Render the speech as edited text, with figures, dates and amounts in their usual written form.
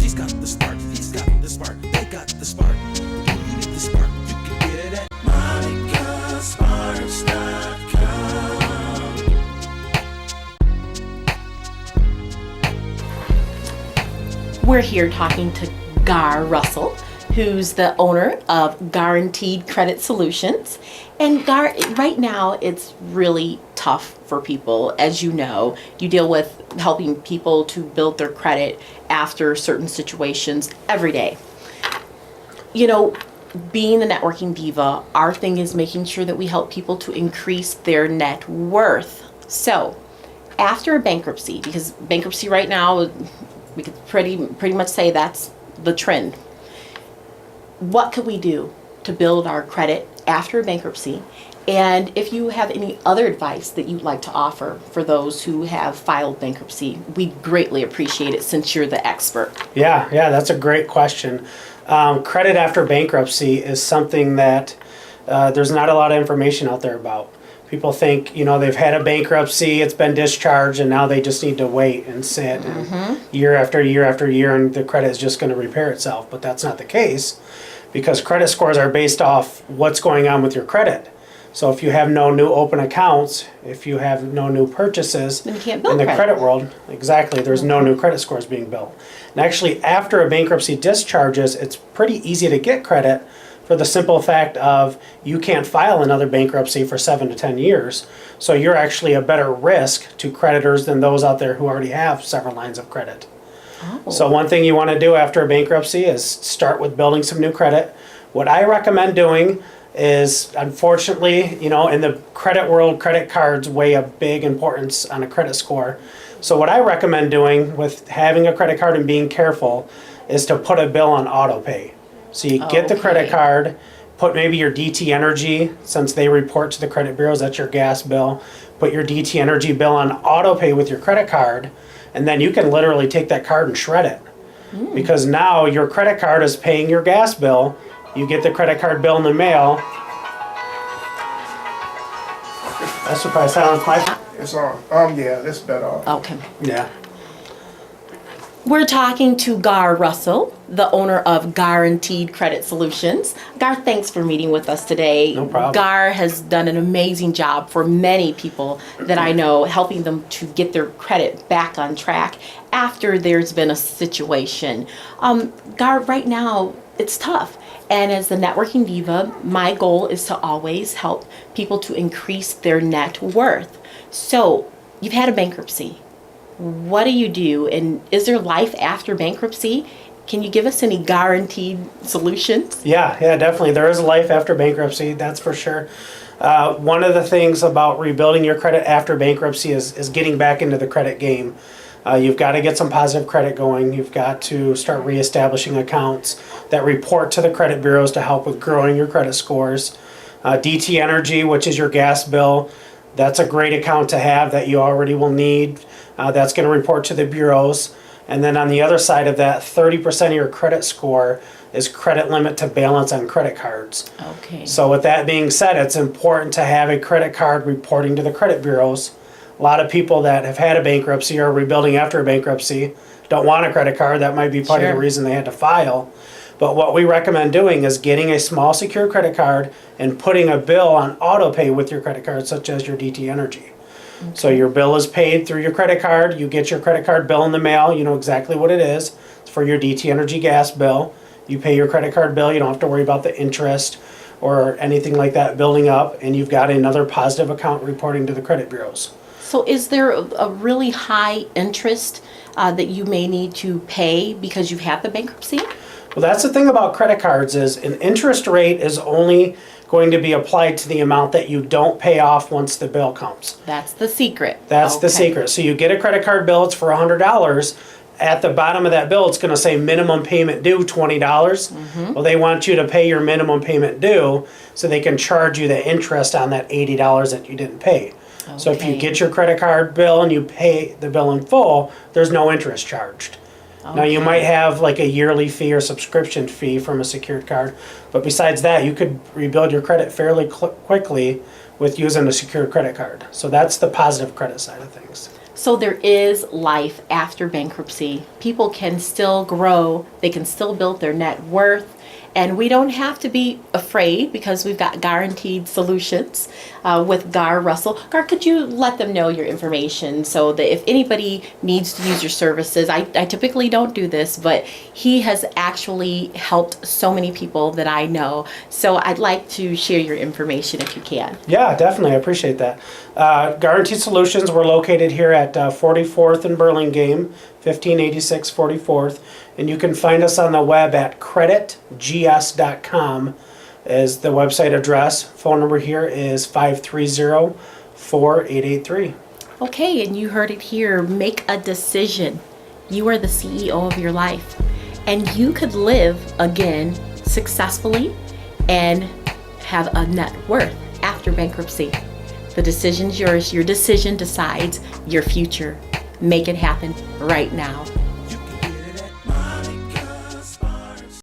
She's got the spark, he's got the spark, they got the spark. You need the spark, you can get it at MonicaSparks.com. We're here talking to Gar Russell, who's the owner of Guaranteed Credit Solutions. And Gar, right now it's really tough for people. As you know, you deal with helping people to build their credit after certain situations every day. You know, being a networking diva, our thing is making sure that we help people to increase their net worth. So, after a bankruptcy, because bankruptcy right now, we could pretty much say that's the trend. What could we do to build our credit after a bankruptcy? And if you have any other advice that you'd like to offer for those who have filed bankruptcy, we'd greatly appreciate it since you're the expert. Yeah, that's a great question. Credit after bankruptcy is something that there's not a lot of information out there about. People think, they've had a bankruptcy, it's been discharged, and now they just need to wait and sit year after year after year, and the credit is just going to repair itself. But that's not the case, because credit scores are based off what's going on with your credit. So if you have no new open accounts, if you have no new purchases then you can't build in the credit world, exactly, there's no new credit scores being built. And actually, after a bankruptcy discharges, it's pretty easy to get credit for the simple fact of you can't file another bankruptcy for 7 to 10 years. So you're actually a better risk to creditors than those out there who already have several lines of credit. Oh. So one thing you want to do after a bankruptcy is start with building some new credit. What I recommend doing is, unfortunately, in the credit world, credit cards weigh a big importance on a credit score. So what I recommend doing with having a credit card and being careful is to put a bill on auto pay. So you get the credit card, put maybe your DT Energy, since they report to the credit bureaus, that's your gas bill. Put your DT Energy bill on auto pay with your credit card, and then you can literally take that card and shred it. Because now your credit card is paying your gas bill. You get the credit card bill in the mail. That's what I silence my... It's on. Yeah, that's better. Okay. Yeah. We're talking to Gar Russell, the owner of Guaranteed Credit Solutions. Gar, thanks for meeting with us today. No problem. Gar has done an amazing job for many people that I know, helping them to get their credit back on track after there's been a situation. Gar, right now, it's tough. And as the networking diva, my goal is to always help people to increase their net worth. So, you've had a bankruptcy. What do you do? And is there life after bankruptcy? Can you give us any guaranteed solutions? Yeah, definitely. There is life after bankruptcy, that's for sure. One of the things about rebuilding your credit after bankruptcy is getting back into the credit game. You've got to get some positive credit going. You've got to start reestablishing accounts that report to the credit bureaus to help with growing your credit scores. DT Energy, which is your gas bill, that's a great account to have that you already will need. That's going to report to the bureaus. And then on the other side of that, 30% of your credit score is credit limit to balance on credit cards. Okay. So with that being said, it's important to have a credit card reporting to the credit bureaus. A lot of people that have had a bankruptcy or rebuilding after a bankruptcy don't want a credit card. That might be part of the reason they had to file. But what we recommend doing is getting a small secure credit card and putting a bill on auto pay with your credit card, such as your DT Energy. Okay. So your bill is paid through your credit card. You get your credit card bill in the mail. You know exactly what it is. It's for your DT Energy gas bill. You pay your credit card bill. You don't have to worry about the interest or anything like that building up. And you've got another positive account reporting to the credit bureaus. So is there a really high interest that you may need to pay because you've had the bankruptcy? Well, that's the thing about credit cards is an interest rate is only going to be applied to the amount that you don't pay off once the bill comes. That's the secret. That's the secret. So you get a credit card bill, it's for $100. At the bottom of that bill, it's going to say minimum payment due $20. Mm-hmm. Well, they want you to pay your minimum payment due so they can charge you the interest on that $80 that you didn't pay. Okay. So if you get your credit card bill and you pay the bill in full, there's no interest charged. Okay. Now, you might have like a yearly fee or subscription fee from a secured card, but besides that, you could rebuild your credit fairly quickly with using a secured credit card. So that's the positive credit side of things. So there is life after bankruptcy. People can still grow, they can still build their net worth, and we don't have to be afraid because we've got guaranteed solutions with Gar Russell. Gar, could you let them know your information so that if anybody needs to use your services, I typically don't do this, but he has actually helped so many people that I know. So I'd like to share your information if you can. Yeah, definitely. I appreciate that. Guaranteed Solutions, we're located here at 44th and Burlingame, 1586 44th. And you can find us on the web at creditgs.com is the website address. Phone number here is 530-4883. Okay, and you heard it here. Make a decision. You are the CEO of your life. And you could live again successfully and have a net worth after bankruptcy. The decision's yours. Your decision decides your future. Make it happen right now.